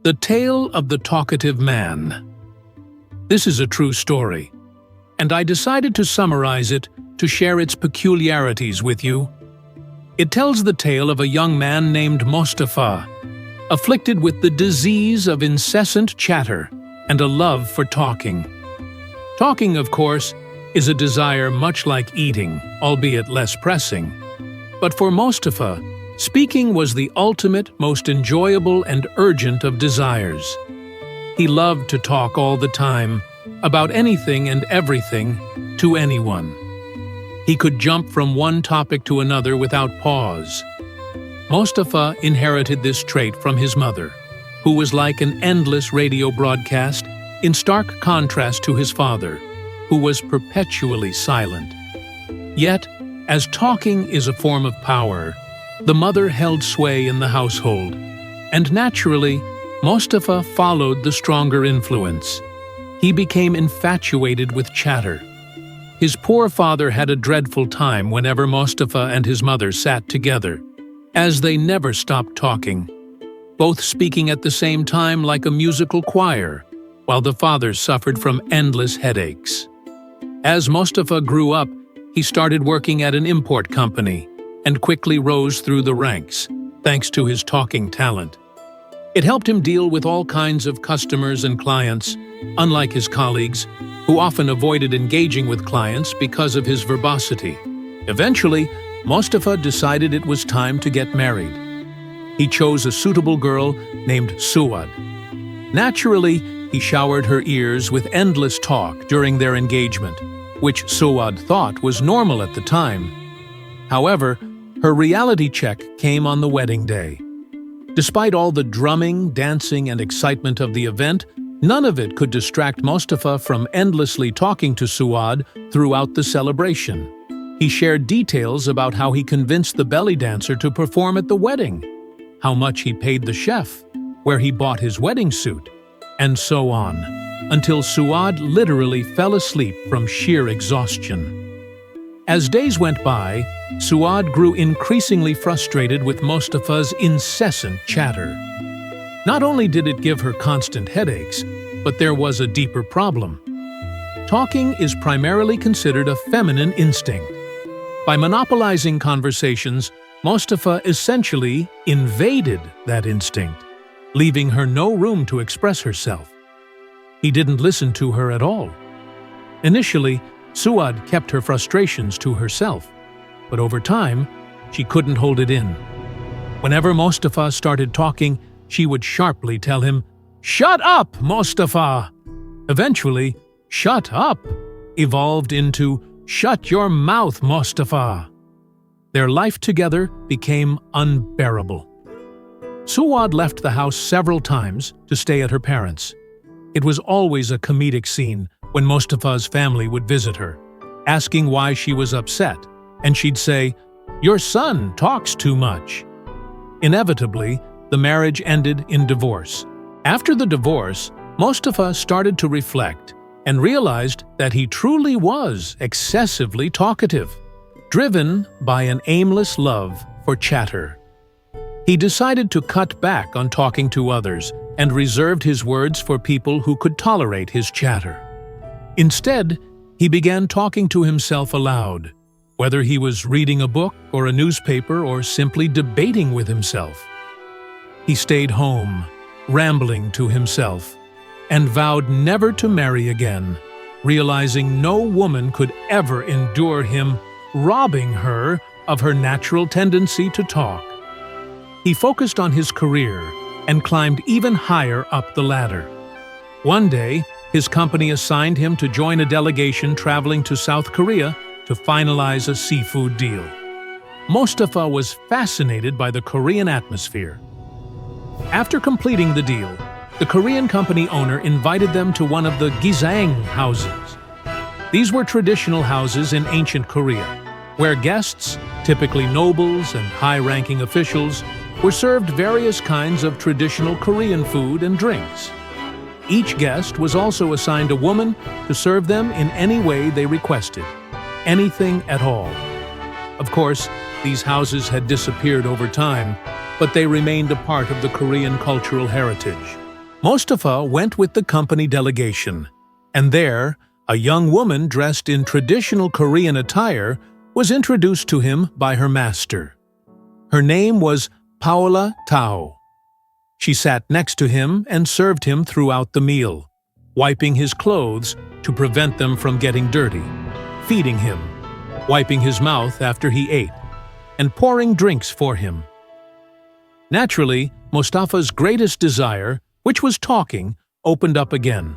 The Tale of the Talkative Man. This is a true story, and I decided to summarize it to share its peculiarities with you. It tells the tale of a young man named Mostafa, afflicted with the disease of incessant chatter and a love for talking. Talking, of course, is a desire much like eating, albeit less pressing. But for Mostafa, speaking was the ultimate, most enjoyable and urgent of desires. He loved to talk all the time, about anything and everything, to anyone. He could jump from one topic to another without pause. Mostafa inherited this trait from his mother, who was like an endless radio broadcast, in stark contrast to his father, who was perpetually silent. Yet, as talking is a form of power, the mother held sway in the household, and naturally, Mostafa followed the stronger influence. He became infatuated with chatter. His poor father had a dreadful time whenever Mostafa and his mother sat together, as they never stopped talking, both speaking at the same time like a musical choir, while the father suffered from endless headaches. As Mostafa grew up, he started working at an import company and quickly rose through the ranks, thanks to his talking talent. It helped him deal with all kinds of customers and clients, unlike his colleagues, who often avoided engaging with clients because of his verbosity. Eventually, Mostafa decided it was time to get married. He chose a suitable girl named Suad. Naturally, he showered her ears with endless talk during their engagement, which Suad thought was normal at the time. However, her reality check came on the wedding day. Despite all the drumming, dancing, and excitement of the event, none of it could distract Mostafa from endlessly talking to Suad throughout the celebration. He shared details about how he convinced the belly dancer to perform at the wedding, how much he paid the chef, where he bought his wedding suit, and so on, until Suad literally fell asleep from sheer exhaustion. As days went by, Suad grew increasingly frustrated with Mostafa's incessant chatter. Not only did it give her constant headaches, but there was a deeper problem. Talking is primarily considered a feminine instinct. By monopolizing conversations, Mostafa essentially invaded that instinct, leaving her no room to express herself. He didn't listen to her at all. Initially, Suad kept her frustrations to herself, but over time, she couldn't hold it in. Whenever Mostafa started talking, she would sharply tell him, "Shut up, Mostafa!" Eventually, "Shut up!" evolved into, "Shut your mouth, Mostafa!" Their life together became unbearable. Suad left the house several times to stay at her parents'. It was always a comedic scene when Mostafa's family would visit her, asking why she was upset, and she'd say, "Your son talks too much." Inevitably, the marriage ended in divorce. After the divorce, Mostafa started to reflect and realized that he truly was excessively talkative, driven by an aimless love for chatter. He decided to cut back on talking to others and reserved his words for people who could tolerate his chatter. Instead, he began talking to himself aloud, whether he was reading a book or a newspaper or simply debating with himself. He stayed home, rambling to himself, and vowed never to marry again, realizing no woman could ever endure him, robbing her of her natural tendency to talk. He focused on his career and climbed even higher up the ladder. One day, his company assigned him to join a delegation traveling to South Korea to finalize a seafood deal. Mostafa was fascinated by the Korean atmosphere. After completing the deal, the Korean company owner invited them to one of the gisaeng houses. These were traditional houses in ancient Korea, where guests, typically nobles and high-ranking officials, were served various kinds of traditional Korean food and drinks. Each guest was also assigned a woman to serve them in any way they requested, anything at all. Of course, these houses had disappeared over time, but they remained a part of the Korean cultural heritage. Mustafa went with the company delegation, and there, a young woman dressed in traditional Korean attire was introduced to him by her master. Her name was Paola Tao. She sat next to him and served him throughout the meal, wiping his clothes to prevent them from getting dirty, feeding him, wiping his mouth after he ate, and pouring drinks for him. Naturally, Mustafa's greatest desire, which was talking, opened up again.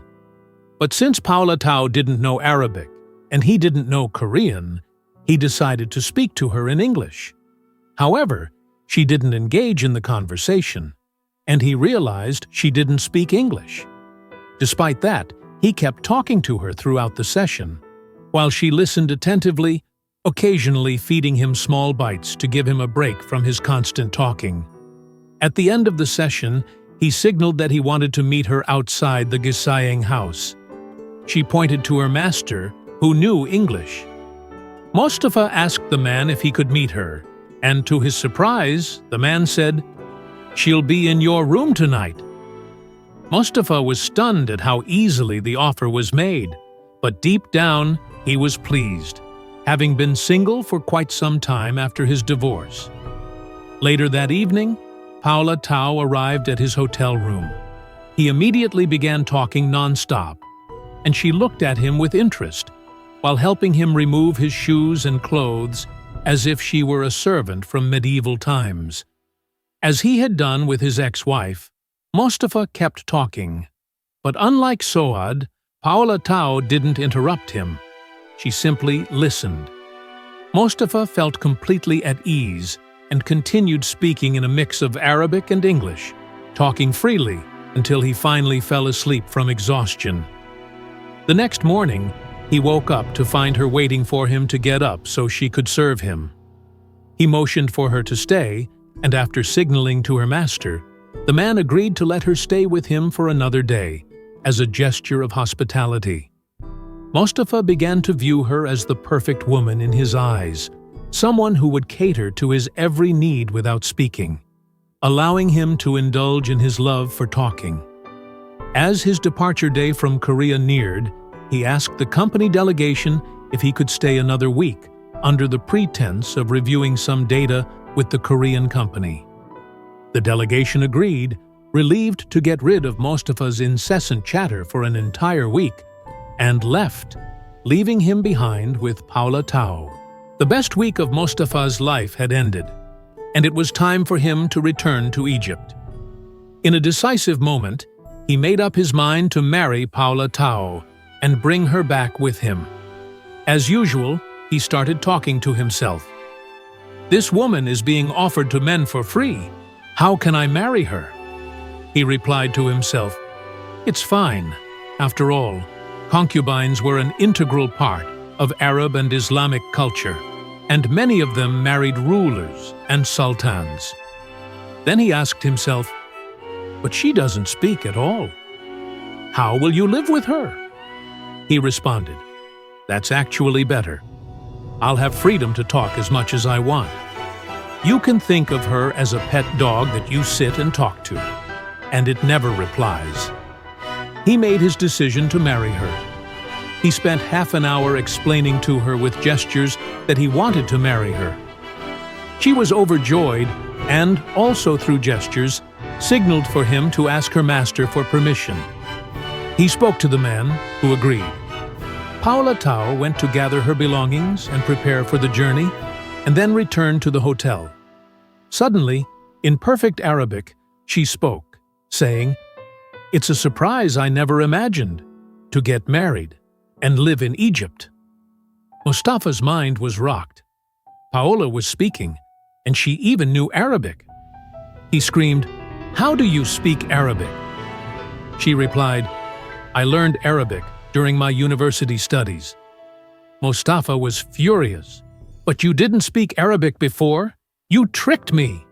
But since Paola Tao didn't know Arabic, and he didn't know Korean, he decided to speak to her in English. However, she didn't engage in the conversation, and he realized she didn't speak English. Despite that, he kept talking to her throughout the session, while she listened attentively, occasionally feeding him small bites to give him a break from his constant talking. At the end of the session, he signaled that he wanted to meet her outside the Gisayang house. She pointed to her master, who knew English. Mustafa asked the man if he could meet her, and to his surprise, the man said, "She'll be in your room tonight." Mustafa was stunned at how easily the offer was made, but deep down, he was pleased, having been single for quite some time after his divorce. Later that evening, Paola Tao arrived at his hotel room. He immediately began talking non-stop, and she looked at him with interest, while helping him remove his shoes and clothes as if she were a servant from medieval times. As he had done with his ex-wife, Mustafa kept talking. But unlike Soad, Paola Tao didn't interrupt him. She simply listened. Mustafa felt completely at ease and continued speaking in a mix of Arabic and English, talking freely until he finally fell asleep from exhaustion. The next morning, he woke up to find her waiting for him to get up so she could serve him. He motioned for her to stay, and after signaling to her master, the man agreed to let her stay with him for another day, as a gesture of hospitality. Mustafa began to view her as the perfect woman in his eyes, someone who would cater to his every need without speaking, allowing him to indulge in his love for talking. As his departure day from Korea neared, he asked the company delegation if he could stay another week, under the pretense of reviewing some data with the Korean company. The delegation agreed, relieved to get rid of Mustafa's incessant chatter for an entire week, and left, leaving him behind with Paola Tao. The best week of Mustafa's life had ended, and it was time for him to return to Egypt. In a decisive moment, he made up his mind to marry Paola Tao and bring her back with him. As usual, he started talking to himself. "This woman is being offered to men for free. How can I marry her?" He replied to himself, "It's fine. After all, concubines were an integral part of Arab and Islamic culture, and many of them married rulers and sultans." Then he asked himself, "But she doesn't speak at all. How will you live with her?" He responded, "That's actually better. I'll have freedom to talk as much as I want. You can think of her as a pet dog that you sit and talk to, and it never replies." He made his decision to marry her. He spent half an hour explaining to her with gestures that he wanted to marry her. She was overjoyed and, also through gestures, signaled for him to ask her master for permission. He spoke to the man, who agreed. Paola Tao went to gather her belongings and prepare for the journey, and then returned to the hotel. Suddenly, in perfect Arabic, she spoke, saying, "It's a surprise I never imagined, to get married and live in Egypt." Mustafa's mind was rocked. Paola was speaking, and she even knew Arabic. He screamed, "How do you speak Arabic?" She replied, "I learned Arabic during my university studies." Mustafa was furious. "But you didn't speak Arabic before? You tricked me!"